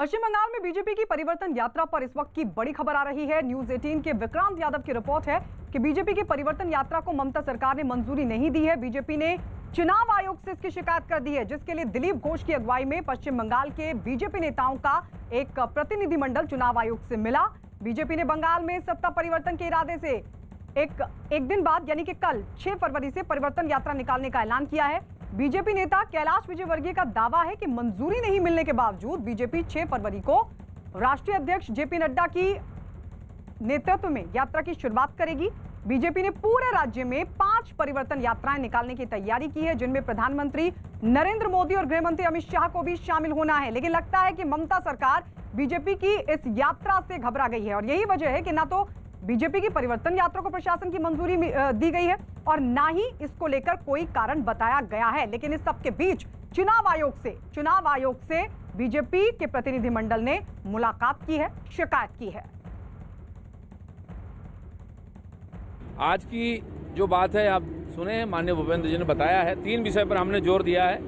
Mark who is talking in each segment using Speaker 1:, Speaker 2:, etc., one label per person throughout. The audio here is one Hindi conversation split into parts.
Speaker 1: पश्चिम बंगाल में बीजेपी की परिवर्तन यात्रा पर इस वक्त की बड़ी खबर आ रही है। न्यूज 18 के विक्रांत यादव की रिपोर्ट है कि बीजेपी की परिवर्तन यात्रा को ममता सरकार ने मंजूरी नहीं दी है। बीजेपी ने चुनाव आयोग से इसकी शिकायत कर दी है, जिसके लिए दिलीप घोष की अगुवाई में पश्चिम बंगाल के बीजेपी नेताओं का एक प्रतिनिधिमंडल चुनाव आयोग से मिला। बीजेपी ने बंगाल में सत्ता परिवर्तन के इरादे से एक दिन बाद यानी कि कल 6 फरवरी से परिवर्तन यात्रा निकालने का ऐलान किया है। बीजेपी नेता कैलाश विजयवर्गीय का दावा है कि मंजूरी नहीं मिलने के बावजूद बीजेपी 6 फरवरी को राष्ट्रीय अध्यक्ष जेपी नड्डा की नेतृत्व में यात्रा की शुरुआत करेगी। बीजेपी ने पूरे राज्य में 5 परिवर्तन यात्राएं निकालने की तैयारी की है, जिनमें प्रधानमंत्री नरेंद्र मोदी और गृह मंत्री अमित शाह को भी शामिल होना है। लेकिन लगता है कि ममता सरकार बीजेपी की इस यात्रा से घबरा गई है और यही वजह है कि ना तो बीजेपी की परिवर्तन यात्रा को प्रशासन की मंजूरी दी गई है और ना ही इसको लेकर कोई कारण बताया गया है। लेकिन इस सबके बीच चुनाव आयोग से बीजेपी के प्रतिनिधिमंडल ने मुलाकात की है, शिकायत की है।
Speaker 2: आज की जो बात है आप सुने हैं, माननीय भूपेंद्र जी ने बताया है। 3 विषय पर हमने जोर दिया है।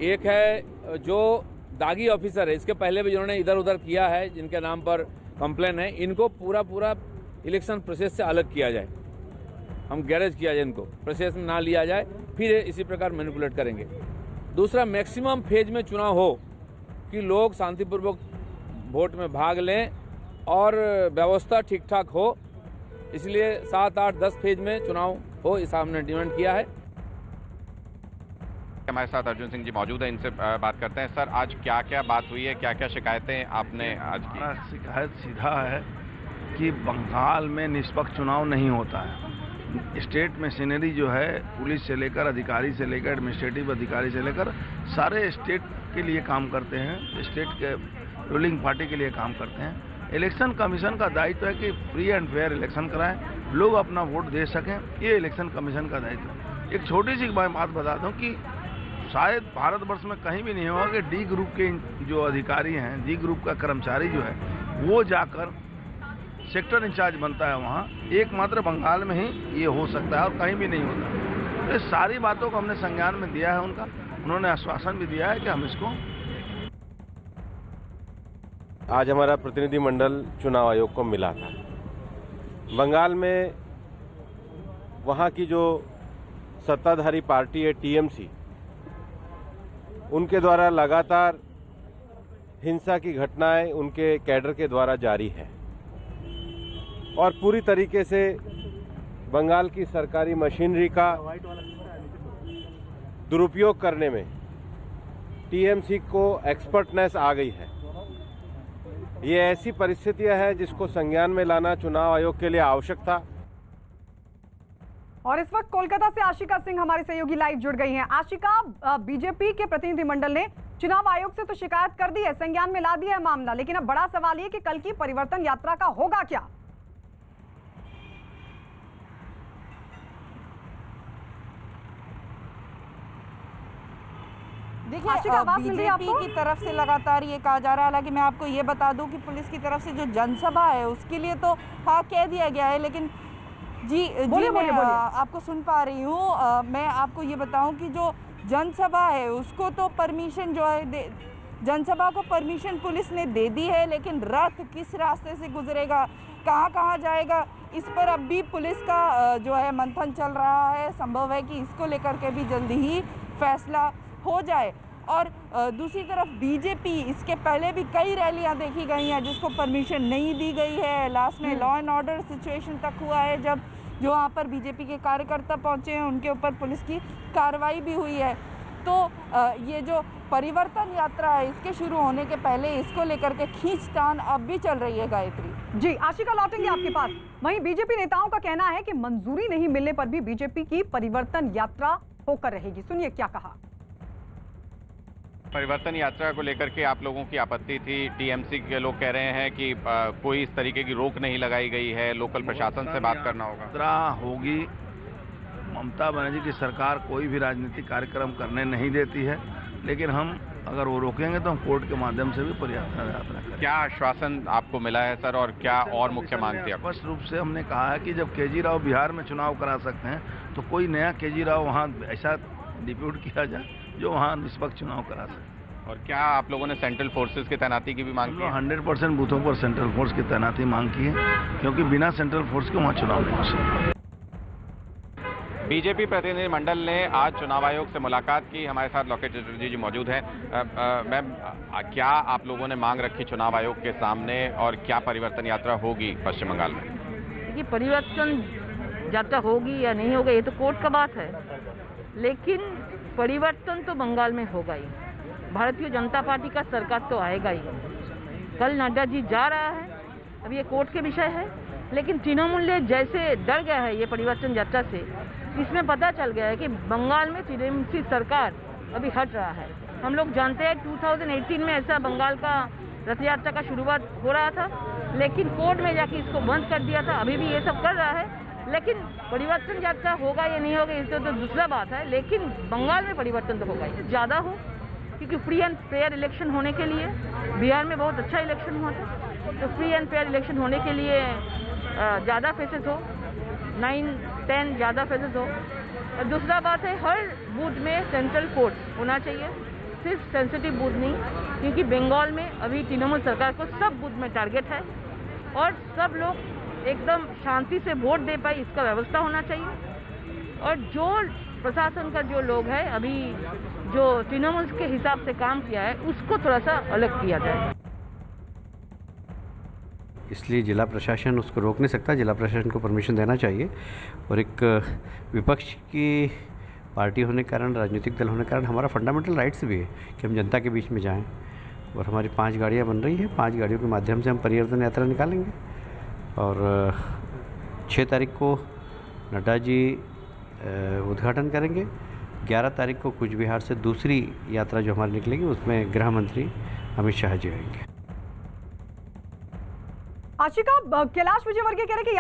Speaker 2: एक है जो दागी ऑफिसर है, इसके पहले भी जिन्होंने इधर उधर किया है, जिनके नाम पर कंप्लेन है, इनको पूरा इलेक्शन प्रोसेस से अलग किया जाए। हम गैरेज किया जाए, इनको प्रोसेस में ना लिया जाए, फिर इसी प्रकार मैनिपुलेट करेंगे। दूसरा, मैक्सिमम फेज में चुनाव हो कि लोग शांतिपूर्वक वोट में भाग लें और व्यवस्था ठीक ठाक हो, इसलिए 7, 8, 10 फेज में चुनाव हो, इस हमने डिमांड किया है।
Speaker 3: हमारे साथ अर्जुन सिंह जी मौजूद हैं, इनसे बात करते हैं। सर, आज क्या क्या बात हुई है, क्या क्या शिकायतें आपने आज की?
Speaker 4: शिकायत सीधा है कि बंगाल में निष्पक्ष चुनाव नहीं होता है। स्टेट मशीनरी जो है, पुलिस से लेकर अधिकारी से लेकर एडमिनिस्ट्रेटिव अधिकारी से लेकर सारे स्टेट के लिए काम करते हैं, स्टेट के रूलिंग पार्टी के लिए काम करते हैं। इलेक्शन कमीशन का दायित्व है कि फ्री एंड फेयर इलेक्शन कराएं, लोग अपना वोट दे सकें, ये इलेक्शन कमीशन का दायित्व है। एक छोटी सी बात बता दूं कि शायद भारतवर्ष में कहीं भी नहीं हुआ कि डी ग्रुप के जो अधिकारी हैं, डी ग्रुप का कर्मचारी जो है वो जाकर सेक्टर इंचार्ज बनता है वहाँ। एकमात्र बंगाल में ही ये हो सकता है और कहीं भी नहीं होता। तो इस सारी बातों को हमने संज्ञान में दिया है उनका। उन्होंने आश्वासन भी दिया है कि हम इसको।
Speaker 5: आज हमारा प्रतिनिधिमंडल चुनाव आयोग को मिला था। बंगाल में वहाँ की जो सत्ताधारी पार्टी है टीएमसी, उनके द्वारा लगातार हिंसा की घटनाएं उनके कैडर के द्वारा जारी है और पूरी तरीके से बंगाल की सरकारी मशीनरी का दुरुपयोग करने में टीएमसी को एक्सपर्टनेस आ गई है। ये ऐसी परिस्थितियां हैं जिसको संज्ञान में लाना चुनाव आयोग के लिए आवश्यक था।
Speaker 1: और इस वक्त कोलकाता से आशिका सिंह हमारे सहयोगी लाइव जुड़ गई हैं। आशिका, बीजेपी के प्रतिनिधिमंडल ने चुनाव आयोग से तो शिकायत कर दी है, संज्ञान में ला दिया है मामला, लेकिन अब बड़ा सवाल ये कि कल की परिवर्तन यात्रा का होगा क्या?
Speaker 6: देखिए, बीजेपी की तरफ से लगातार ये कहा जा रहा है। हालांकि मैं आपको ये बता दूं कि पुलिस की तरफ से जो जनसभा है उसके लिए तो हाँ कह दिया गया है, लेकिन बोलिए। आपको सुन पा रही हूँ। मैं आपको ये बताऊं कि जो जनसभा है उसको तो परमिशन जो है जनसभा को परमिशन पुलिस ने दे दी है, लेकिन रथ किस रास्ते से गुजरेगा, कहाँ जाएगा, इस पर अब भी पुलिस का जो है मंथन चल रहा है। संभव है कि इसको लेकर के भी जल्दी ही फैसला हो जाए। और दूसरी तरफ बीजेपी, इसके पहले भी कई रैलियां देखी गई हैं जिसको परमिशन नहीं दी गई है। लास्ट में लॉ एंड ऑर्डर सिचुएशन तक हुआ है, जब जो वहाँ पर बीजेपी के कार्यकर्ता पहुंचे हैं उनके ऊपर पुलिस की कार्रवाई भी हुई है। तो ये जो परिवर्तन यात्रा है इसके शुरू होने के पहले इसको लेकर के खींचतान अब भी चल रही है। गायत्री
Speaker 1: जी, आशिका लौटेंगे आपके पास। वहीं बीजेपी नेताओं का कहना है कि मंजूरी नहीं मिलने पर भी बीजेपी की परिवर्तन यात्रा होकर रहेगी। सुनिए क्या कहा।
Speaker 3: परिवर्तन यात्रा को लेकर के आप लोगों की आपत्ति थी। टीएमसी के लोग कह रहे हैं कि कोई इस तरीके की रोक नहीं लगाई गई है, लोकल प्रशासन से बात करना होगा।
Speaker 4: यात्रा होगी। ममता बनर्जी की सरकार कोई भी राजनीतिक कार्यक्रम करने नहीं देती है, लेकिन हम अगर वो रोकेंगे तो हम कोर्ट के माध्यम से भी परिवर्तन यात्रा करेंगे।
Speaker 3: क्या आश्वासन आपको मिला है सर, और क्या और मुख्य मांग थी?
Speaker 4: स्पष्ट रूप से हमने कहा है कि जब केजी राव बिहार में चुनाव करा सकते हैं तो कोई नया केजी राव वहाँ ऐसा डिप्यूट किया जाए जो वहाँ निष्पक्ष चुनाव करा सके।
Speaker 3: और क्या आप लोगों ने सेंट्रल फोर्सेस की तैनाती की भी मांग की है?
Speaker 4: 100% बूथों पर सेंट्रल फोर्स की तैनाती मांग की है, क्योंकि बिना सेंट्रल फोर्स के वहाँ चुनाव नहीं हो सकता।
Speaker 3: बीजेपी प्रतिनिधि मंडल ने आज चुनाव आयोग से मुलाकात की। हमारे साथ लोकेश चटर्जी जी मौजूद हैं। मैम, क्या आप लोगों ने मांग रखी चुनाव आयोग के सामने और क्या परिवर्तन यात्रा होगी पश्चिम बंगाल में?
Speaker 7: देखिए, परिवर्तन यात्रा होगी या नहीं होगा ये तो कोर्ट का बात है, लेकिन परिवर्तन तो बंगाल में होगा ही। भारतीय जनता पार्टी का सरकार तो आएगा ही। कल नड्डा जी जा रहा है, अब ये कोर्ट के विषय है, लेकिन तृणमूल जैसे डर गया है ये परिवर्तन यात्रा से, इसमें पता चल गया है कि बंगाल में टीएमसी सरकार अभी हट रहा है। हम लोग जानते हैं 2018 में ऐसा बंगाल का रथ यात्रा का शुरुआत हो रहा था, लेकिन कोर्ट में जाके इसको बंद कर दिया था। अभी भी ये सब कर रहा है, लेकिन परिवर्तन यात्रा होगा या नहीं होगा इससे तो दूसरा बात है, लेकिन बंगाल में परिवर्तन तो होगा ही, ज़्यादा हो, क्योंकि फ्री एंड फेयर इलेक्शन होने के लिए बिहार में बहुत अच्छा इलेक्शन हुआ था, तो फ्री एंड फेयर इलेक्शन होने के लिए ज़्यादा फेसेस हो, 9-10 ज़्यादा फेसेस हो। और दूसरा बात है, हर बूथ में सेंट्रल फोर्स होना चाहिए, सिर्फ सेंसिटिव बूथ नहीं, क्योंकि बंगाल में अभी तृणमूल सरकार को सब बूथ में टारगेट है और सब लोग एकदम शांति से वोट दे पाए इसका व्यवस्था होना चाहिए। और जो प्रशासन का जो लोग है अभी जो तृणमूल के हिसाब से काम किया है उसको थोड़ा सा अलग किया जाए।
Speaker 8: इसलिए जिला प्रशासन उसको रोक नहीं सकता, जिला प्रशासन को परमिशन देना चाहिए। और एक विपक्ष की पार्टी होने के कारण, राजनीतिक दल होने के कारण हमारा फंडामेंटल राइट्स भी है कि हम जनता के बीच में जाएं। और हमारी 5 गाड़ियाँ बन रही हैं, 5 गाड़ियों के माध्यम से हम परिवर्तन यात्रा निकालेंगे। और 6 तारीख को नड्डा जी उद्घाटन करेंगे। 11 तारीख को कूच बिहार से दूसरी यात्रा जो हमारी निकलेगी उसमें गृह मंत्री अमित शाह जी आएंगे।
Speaker 1: आशिका, कैलाश विजयवर्गीय कह रहे कि